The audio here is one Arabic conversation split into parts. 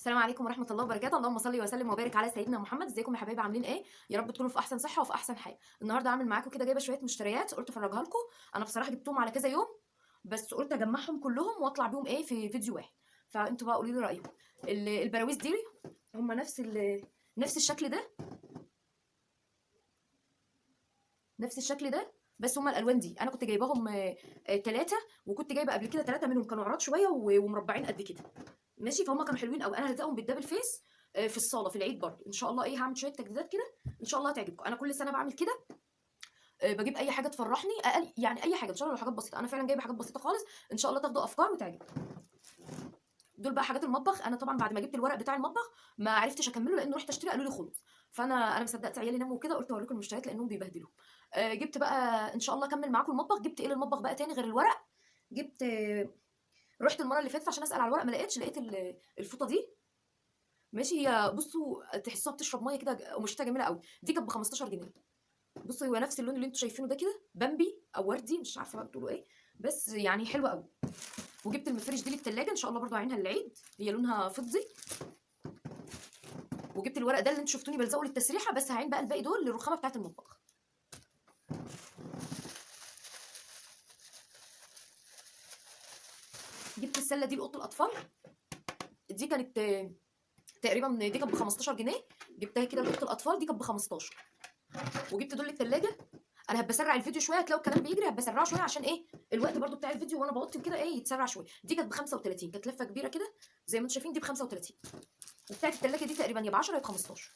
السلام عليكم ورحمة الله وبركاته، اللهم صل وسلم وبارك على سيدنا محمد. ازيكم يا حبايبي؟ عاملين ايه؟ يا رب تكونوا في احسن صحة وفي احسن حال. النهارده عامل معاكم كده، جايبة شوية مشتريات قلت افرجها لكم. انا بصراحة جبتهم على كذا يوم، بس قلت اجمعهم كلهم واطلع بيهم ايه في فيديو واحد. فانتوا بقى قولوا لي رأيكم. البراويز دي هم نفس الشكل ده، نفس الشكل ده، بس هم الالوان دي انا كنت جايباهم ثلاثة، وكنت جايبه قبل كده ثلاثة منهم كانوا عراض شوية ومربعين قد كده. ماشي، فهم كانوا حلوين قوي. انا هلزقهم بالدبل فيس في الصاله في العيد برضو ان شاء الله. ايه، هعمل شويه تجديدات كده ان شاء الله هتعجبكم. انا كل سنه بعمل كده. بجيب اي حاجه تفرحني، اقل يعني اي حاجه ان شاء الله، لو حاجات بسيطه. انا فعلا جايبه حاجات بسيطه خالص، ان شاء الله تاخدوا افكار وتعجبكم. دول بقى حاجات المطبخ. انا طبعا بعد ما جبت الورق بتاع المطبخ ما عرفتش اكمله، لانه رحت اشتري قالوا لي خلص. فانا ما صدقت عيالي ناموا وكده، قلت اوريكم المشتريات لانهم بيبهدلوا. جبت بقى ان شاء الله اكمل معاكم المطبخ. جبت ايه للمطبخ بقى تاني غير الورق؟ جبت رحت المره اللي فاتت عشان اسال على الورق، ما لقيتش. لقيت الفوطه دي. ماشي، هي بصوا تحسوها بتشرب ميه كده، قماشتها جميله قوي. دي كانت ب 15 جنيه. بصوا، هو نفس اللون اللي انتوا شايفينه ده كده، بامبي او وردي، مش عارفه بقى بتقولوا ايه، بس يعني حلوه قوي. وجبت المفرش دي للتلاجة ان شاء الله برضو عينها للعيد، هي لونها فضي. وجبت الورق ده اللي انتوا شفتوني بلزقه للتسريحه، بس هعين بقى الباقي دول للرخامه بتاعه المطبخ. جبت السله دي لاوضه الاطفال. دي كانت تقريبا دي كانت ب 15 جنيه. جبتها كده لاوضه الاطفال، دي كانت ب 15. وجبت دول للتلاجة. انا هبسرع الفيديو شويه، هتلاقوا الكلام بيجري، هبسرعه شويه عشان ايه الوقت برضو بتاع الفيديو وانا بوطي كده ايه يتسرع شويه. دي كانت ب 35، كانت لفه كبيره كده زي ما انتم شايفين، دي ب 35. وبتاعت التلاجة دي تقريبا يا ب 10 يا ب 15.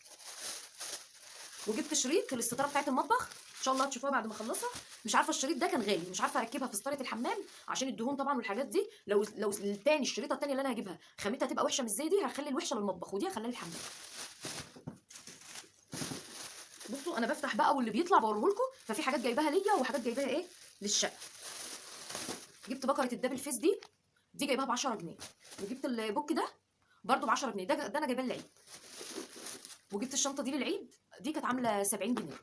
وجبت شريط للستاره بتاعت المطبخ، ان شاء الله هتشوفوها بعد ما اخلصها. مش عارفه الشريط ده كان غالي، مش عارفه اركبها في ستاره الحمام عشان الدهون طبعا والحاجات دي. لو التاني الشريطه التانيه اللي انا هجيبها خامتها تبقى وحشه مش زي دي، هخلي الوحشه للمطبخ ودي هخليها للحمام. بصوا انا بفتح بقى واللي بيطلع بوريه لكم. ففي حاجات جايباها ليا وحاجات جايباها ايه للشقه. جبت بكره الدبل فيس دي جايباها ب 10 جنيه. وجبت البوك ده برده ب 10 جنيه، ده انا جايباه للعيد. وجبت الشنطه دي للعيد، دي كانت عامله 70 جنيه.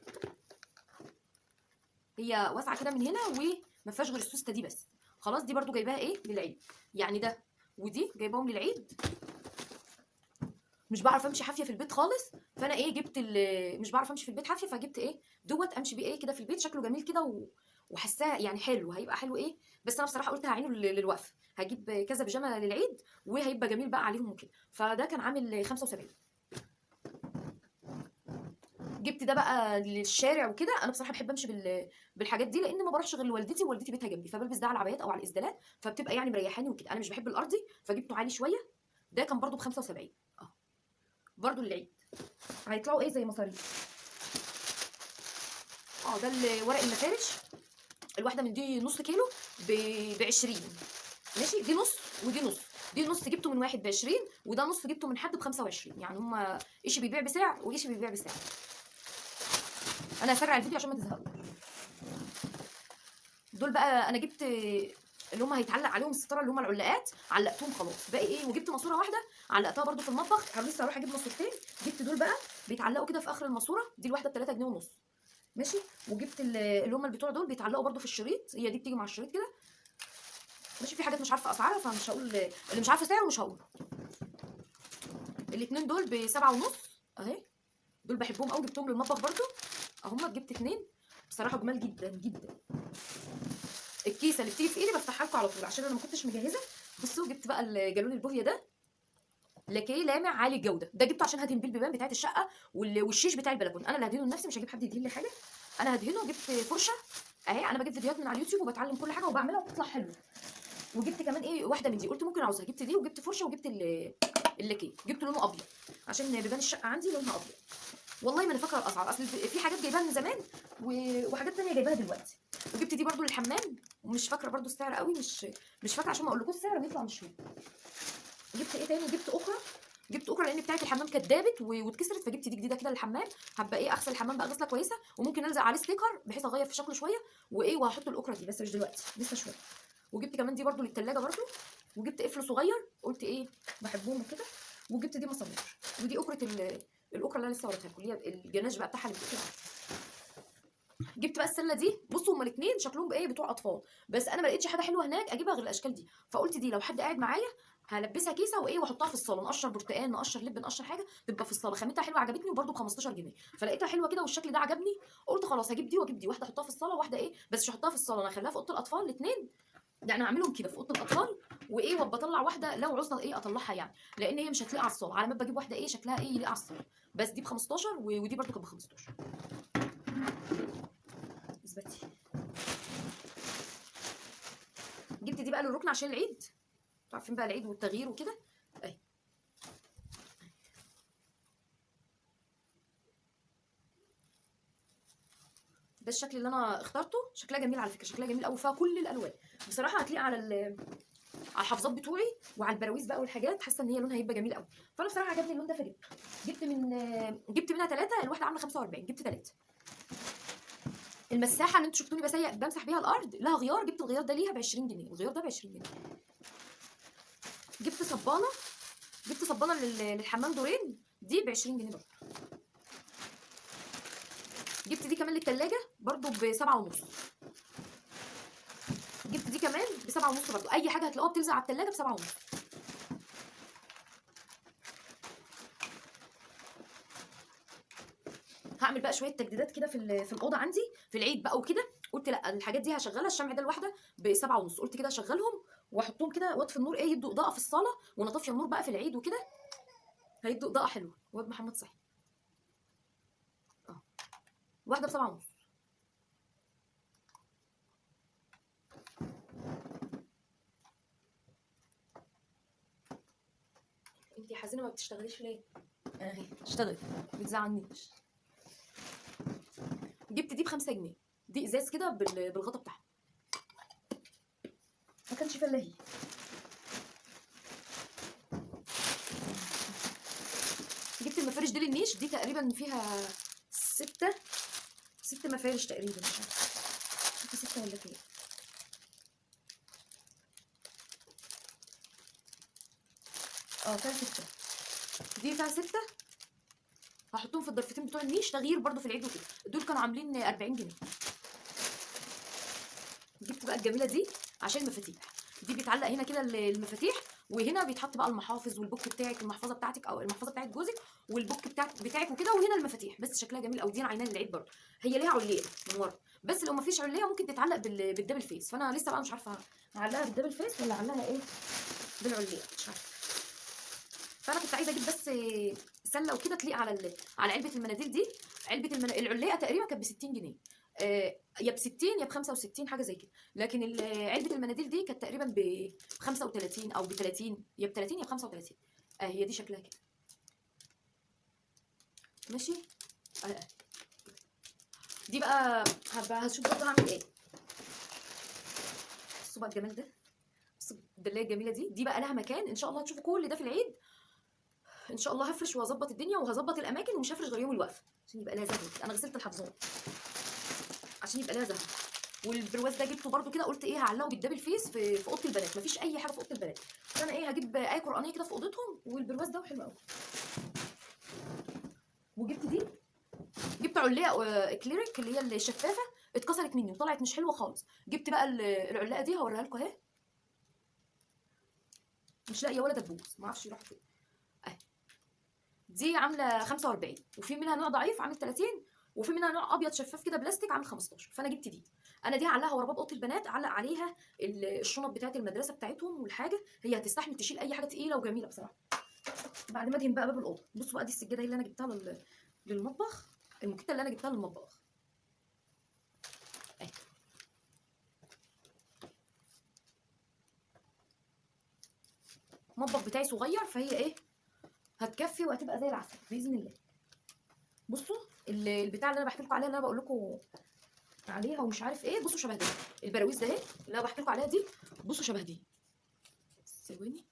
هي واسعه كده من هنا وما فيهاش غير السوسته دي بس. خلاص دي برده جايباها ايه للعيد، يعني ده ودي جايباهم للعيد. مش بعرف امشي حافيه في البيت خالص، فانا ايه جبت مش بعرف امشي في البيت حافيه، فجبت ايه دوت امشي بيه ايه كده في البيت، شكله جميل كده وحاساه يعني حلو، هيبقى حلو ايه. بس انا بصراحه قلت هعينه للوقفه، هجيب كذا بيجامه للعيد وهيبقى جميل بقى عليهم وكده. فده كان عامل 75. جبت ده بقى للشارع وكده. انا بصراحه بحب امشي بالحاجات دي، لان ما بروحش غير لوالدتي، ووالدتي بيتها جنبي، فبلبس ده على العبايات او على الاسدالات، فبتبقى يعني مريحاني وكده. انا مش بحب الارضي، فجبته عالي شويه. ده كان برده ب 75 اه، برده للعيد. هيطلعوا ايه زي مصاريف. ده ورق المفارش. الواحده من دي نص كيلو ب 20. ماشي، دي نص ودي نص. دي نص جبته من واحد ب 20، وده نص جبته من حد ب 25. يعني هما ايش بيبيع بسعر وايش بيبيع بسعر. انا هسرع الفيديو عشان ما تزهقوش. دول بقى انا جبت اللي هم هيتعلق عليهم الستاره، اللي هم العلاقات، علقتهم خلاص. باقي ايه، وجبت ماسوره واحده علقتها برده في المطبخ، لسه هروح اجيب ماسورتين. جبت دول بقى بيتعلقوا كده في اخر الماسوره، دي الواحده ب 3 جنيه ونص. ماشي. وجبت اللي هم البتوع دول بيتعلقوا برده في الشريط، هي دي بتيجي مع الشريط كده. ماشي، في حاجات مش عارفه اسعارها فمش هقول، اللي مش عارفه سعره مش هقوله. الاثنين دول بسبعة ونص اهي. دول بحبهم قوي، جبتهم للمطبخ برده اهم. جبت اتنين بصراحه جمال جدا جدا. الكيسه اللي بتيجي في ايدي بفتحها لكم على طول عشان انا ما كنتش مجهزه. بصوا جبت بقى الجالون البوهيه ده، لاكيه لامع عالي الجوده. ده جبته عشان هدهن بيه البيبان بتاعت الشقه والشيش بتاع البلكونه. انا اللي هدهنه لنفسي، مش هجيب حد يدهن لي حاجه، انا هدهنه. جبت فرشه اهي، انا بجيب فيديوهات من على اليوتيوب وبتعلم كل حاجه وبعملها وبتطلع حلوه. وجبت كمان ايه واحده من دي، قلت ممكن عاوزها، جبت دي وجبت فرشه وجبت اللاكيه. جبت لونه ابيض عشان بيبان الشقه عندي لونها ابيض. والله ما انا فاكره الاسعار، اصل في حاجات جايباها من زمان وحاجات تانية جايباها دلوقتي. وجبت دي برده للحمام، ومش فاكره برده السعر قوي، مش فاكره عشان ما اقولكوش السعر بيطلع مش فيه. جبت ايه تاني، جبت اخرى. جبت اخرى لان بتاعت الحمام كانت دابت واتكسرت، فجبت دي جديده كده للحمام. هبقى ايه اغسل الحمام بقى غسله كويسه، وممكن الزق عليه ستيكر بحيث اغير في شكله شويه. وايه، وهحط الاخرى دي بس مش دلوقتي، لسه شويه. وجبت كمان دي برده للتلاجة برده. وجبت قفل صغير، قلت ايه بحبهم وكده. وجبت دي مسامير. ودي اكره الاكره اللي انا لسه وريتها لكم، اللي هي الجناش بقى بتاعها اللي بتقفل. جبت بقى السله دي. بصوا هما الاثنين شكلهم بايه بتوع اطفال، بس انا ما لقيتش حاجه حلوه هناك اجيبها غير الاشكال دي، فقلت دي لو حد قاعد معايا هلبسها كيسه وايه واحطها في الصاله، نقشر برتقال، نقشر لب، نقشر حاجه تبقى في الصاله. خامتها حلوه عجبتني، وبرده ب 15 جنيه، فلقيتها حلوه كده والشكل ده عجبني. قلت خلاص هجيب دي واجيب دي، واحده احطها في الصاله وواحده ايه، بس مش هحطها في الصاله، انا هخليها في اوضه الاطفال الاثنين. يعني اعملهم كده في اوضه الاطفال وايه، وابقى اطلع واحده لو عوزنا ايه اطلعها يعني، لان هي مش هتلاقي على الصاله، على ما بجيب واحده ايه شكلها ايه يلاقي على الصاله. بس دي ب 15 ودي برده كانت ب 15. اثبتي. جبت دي بقى للركن عشان العيد، عارفين بقى العيد والتغيير وكده اهي. ده الشكل اللي انا اخترته، شكلها جميل على فكره، شكلها جميل قوي، فيها كل الالوان بصراحه، هتلاقي على على الحافظات بتوعي وعلى البراويز بقى والحاجات، حاسه ان هي لونها هيبقى جميل قوي. فانا بصراحه عجبني اللون ده فجبته. جبت منها 3، الواحده عامله 45، جبت 3. المساحه اللي انتوا شفتوني بمسح بيها الارض لها غيار، جبت الغيار ده ليها ب 20 جنيه، الغيار ده ب 20 جنيه. جبت صبانه، جبت صبانه للحمام دورين، دي ب 20 جنيه برضه. جبت دي كمان للتلاجة برضه ب 7 ونص. جبت دي كمان ب 7 ونص برضه، اي حاجه هتلاقوها بتلزق على التلاجة ب 7 ونص. هعمل بقى شويه تجديدات كده في الاوضه عندي في العيد بقى وكده. قلت لا الحاجات دي هشغلها، الشمع ده الواحده ب 7 ونص، قلت كده اشغلهم واحطهم كده واطفي النور ايه، يدوا اضاءه في الصاله، وانا طافيه النور بقى في العيد وكده، هيدوا اضاءه حلوه. واد محمد صحي اه، واحده ب 7 ونص. انتي حزينه ما بتشتغليش ليه؟ اهي اشتغلي ما بتزعلنيش. جبت دي ب 5 جنيه، دي ازاز كده بالغطا بتاعها، ما كانش فلاهي. جبت المفارش دي للنيش، دي تقريبا فيها 6 مفارش تقريبا، مش عارفه 6 ولا كام. فيها 6، دي فيها 6. هحطهم في الضرفتين بتوع النيش تغيير برضو في العيد وكده، دول كانوا عاملين 40 جنيه. جبت بقى الجميله دي عشان المفاتيح، دي بيتعلق هنا كده المفاتيح، وهنا بيتحط بقى المحافظ والبوك بتاعك، المحفظه بتاعتك او المحفظه بتاعت جوزك والبوك بتاعك وكده، وهنا المفاتيح. بس شكلها جميل قوي، دي انا عينها للعيد برضه، هي ليها عليه من ورا، بس لو مفيش عليه ممكن تتعلق بالدبل فيس، فانا لسه بقى مش عارفه اعلقها بالدبل فيس ولا اعلقها ايه بالعليه، مش عارفه. فانا كنت عايزه اجيب بس سله وكده تليق على علبه المناديل دي. علبه العليه تقريبا كانت ب 60 جنيه، يا ب 60 يا ب 65 حاجه زي كده، لكن علبه المناديل دي كانت تقريبا ب 35 او ب 30، يا ب 30 يا ب 35. هي دي شكلها كده ماشي. دي بقى هشوف برضه هعمل ايه. بصوا بقى الجمال ده، بصوا الدلايه الجميله دي بقى لها مكان ان شاء الله، هتشوفوا كل ده في العيد ان شاء الله. هفرش وهظبط الدنيا وهظبط الاماكن، ومش هفرش غير يوم الوقفه عشان يبقى لها زهو. انا غسلت الحفظان عشان يبقى لها زهو. والبرواز ده جبته برده كده، قلت ايه هعلقه بالدبل فيس في اوضه البنات، مفيش اي حاجه في اوضه البنات، فانا ايه هجيب ايه قرانيه كده في اوضتهم، والبرواز ده حلو قوي. وجبت دي، جبت علقه اكليريك اللي هي الشفافه، اتكسرت مني وطلعت مش حلوه خالص. جبت بقى العلاقه دي هوريها لكم اهي، مش لاقيه ولا دبوس، ما اعرفش يروحوا فين اهي. دي عامله 45، وفي منها نوع ضعيف عامل 30، وفي منها نوع ابيض شفاف كده بلاستيك عامل 15، فانا جبت دي. انا دي هعلقها ورا باب اوضه البنات، اعلق عليها الشنط بتاعه المدرسه بتاعتهم والحاجه، هي هتستحمل تشيل اي حاجه تقيله وجميله بصراحه. بعد ما ادهن بقى باب الاوضه، بصوا بقى دي السجاده اللي انا جبتها للمطبخ، الموكيته اللي انا جبتها للمطبخ اهي. المطبخ بتاعي صغير، فهي ايه هتكفي وهتبقى زي العسل باذن الله. بصوا البتاع اللي انا بحكي لكم عليها، اللي انا بقول لكم عليها ومش عارف ايه، بصوا شبه دي البراويز ده اهي اللي انا بحكي لكم عليها دي، بصوا شبه دي، ثواني،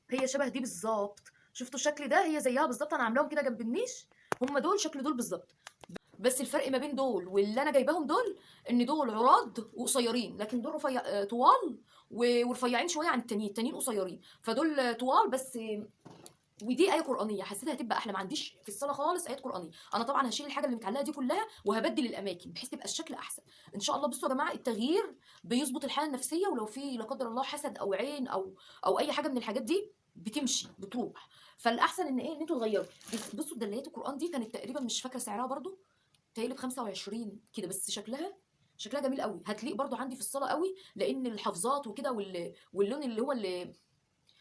هي شبه دي بالظبط. شفتوا الشكل ده؟ هي زيها بالظبط، انا عاملاهم كده جنب النيش، هم دول شكل دول بالظبط. بس الفرق ما بين دول واللي انا جايباهم دول ان دول عراض وقصيرين، لكن دول طوال ورفيعين شويه عن التانيين قصيرين، فدول طوال بس ودي ايه قرانيه، حسيتها هتبقى احلى. ما عنديش في الصاله خالص ايات قرانيه، انا طبعا هشيل الحاجه اللي متعلقه دي كلها وهبدل الاماكن بحيث تبقى الشكل احسن ان شاء الله. بصوا يا جماعه، التغيير بيظبط الحاله النفسيه، ولو في لا قدر الله حسد او عين او اي حاجه من الحاجات دي بتمشي بتروح. فالاحسن ان ايه، ان انتوا تغيروا. بصوا دلالات القران دي كانت تقريبا مش فاكره سعرها برضو، تقريبا ب 25 كده، بس شكلها جميل قوي، هتليق برضو عندي في الصاله قوي، لان الحفظات وكده واللون اللي هو اللي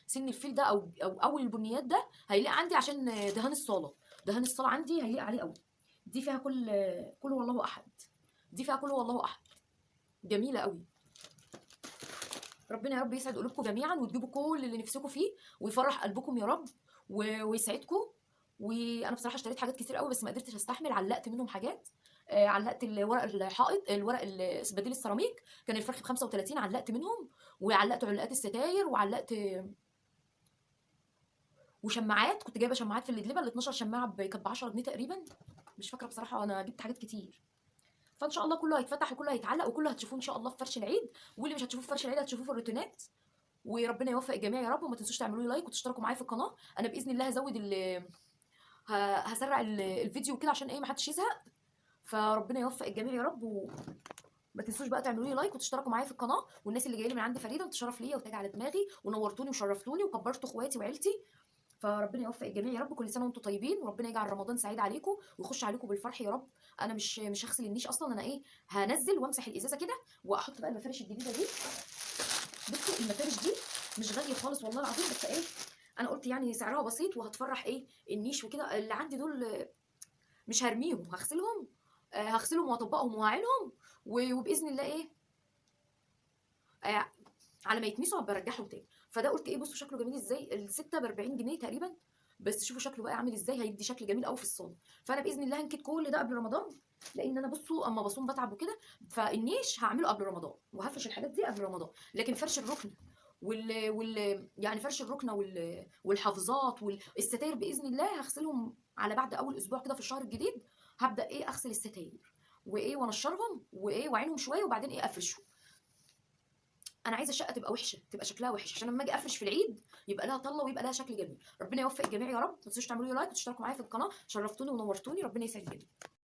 سن الفيل ده او اول البنيات ده هيليق عندي، عشان دهان الصاله. دهان الصاله عندي هيليق عليه قوي. دي فيها كل والله احد. دي فيها كل والله احد، جميله قوي. ربنا يا رب يسعد قلوبكم جميعا، وتجيبوا كل اللي نفسكم فيه، ويفرح قلبكم يا رب، ويسعدكم. وانا بصراحه اشتريت حاجات كتير قوي، بس ما قدرتش استحمل، علقت منهم حاجات. علقت الورق الحائط، الورق بديل السيراميك، كان الفرخ ب 35، علقت منهم. وعلقت علقات الستاير، وعلقت وشماعات. كنت جايبه شماعات في الليدليبه، ال 12 شماعه كانت ب 10 جنيه تقريبا، مش فاكره بصراحه، انا جبت حاجات كتير. فان شاء الله كله هيتفتح وكله هيتعلق وكله هتشوفوه ان شاء الله في فرش العيد، واللي مش هتشوفوه في فرش العيد هتشوفوه في الروتينات. وربنا يوفق الجميع يا رب. وما تنسوش تعملوا لي لايك وتشتركوا معايا في القناه. انا باذن الله هزود هسرع الفيديو كده، عشان ايه، ما حدش يزهق. فربنا يوفق الجميع يا رب. وما تنسوش بقى تعملوا لي لايك وتشتركوا معايا في القناه. والناس اللي جايه لي من عند فريده، انت شرف ليا وتاج على دماغي، ونورتوني وشرفتوني وكبرتوا اخواتي وعيلتي. فربنا يوفق الجميع يا رب. كل سنه وانتم طيبين، وربنا يجعل رمضان سعيد عليكم ويخش عليكم بالفرح يا رب. انا مش هغسل النيش اصلا، انا ايه، هنزل وامسح الازازه كده، واحط بقى المفارش الجديده دي. بصوا المفارش دي مش غاليه خالص والله العظيم، بس ايه، انا قلت يعني سعرها بسيط وهتفرح ايه النيش وكده. اللي عندي دول مش هرميهم، هغسلهم واطبقهم وهعينهم. وباذن الله ايه، آه، على ما يتنسوا هبقى ارجعهم تاني. فده قلت ايه، بصوا شكله جميل ازاي، السته ب 40 جنيه تقريبا، بس شوفوا شكله بقى عامل ازاي، هيدي شكل جميل قوي في الصاله. فانا باذن الله هنكت كل ده قبل رمضان، لان انا بصوا اما بصوم بتعب وكده. فالنيش هعمله قبل رمضان، وهفرش الحاجات دي قبل رمضان. لكن فرش الركن يعني فرش الركنه والحافظات والستاير باذن الله هغسلهم على بعد اول اسبوع كده في الشهر الجديد. هبدا ايه اغسل الستاير وايه وانشرهم وايه واعينهم شويه، وبعدين ايه افرشهم. انا عايزه الشقه تبقى وحشه، تبقى شكلها وحش، عشان لما اجي افرش في العيد يبقى لها طله ويبقى لها شكل جميل. ربنا يوفق الجميع يا رب. ما تنسوش تعملوا لي لايك وتشتركوا معايا في القناه، شرفتوني ونورتوني، ربنا يسعد الجميع.